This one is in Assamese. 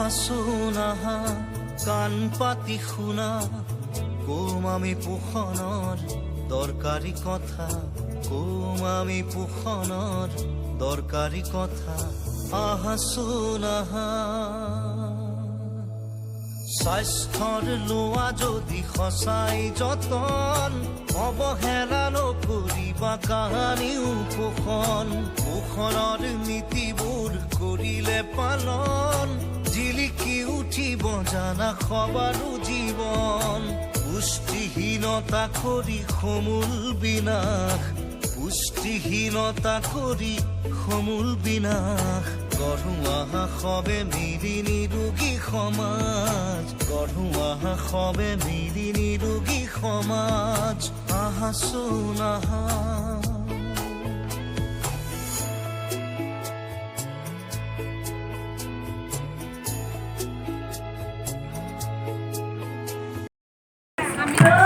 আহাচোন আহা কাণ পাতি শুনা কম আমি পোষণৰ দৰকাৰী কথা কম আমি পোষণৰ দৰকাৰী কথা আহাচোন আহা স্বাস্থ্যৰ লোৱা যদি সঁচাই যতন অৱহেলা নকৰিবা কাহানিও পোষণৰ নীতিবোৰ কৰিলে পালন জিলিকি উঠিব জানা সবাৰো জীৱন পুষ্টিহীনতা কৰি সমূল বিনাশ পুষ্টিহীনতা কৰি সমূল বিনাশ গঢ়ো আহা সবে মিলি নিৰোগী সমাজ গঢ়ো আহা সবে মিলি নিৰোগী সমাজ আহাচোন আহা আমি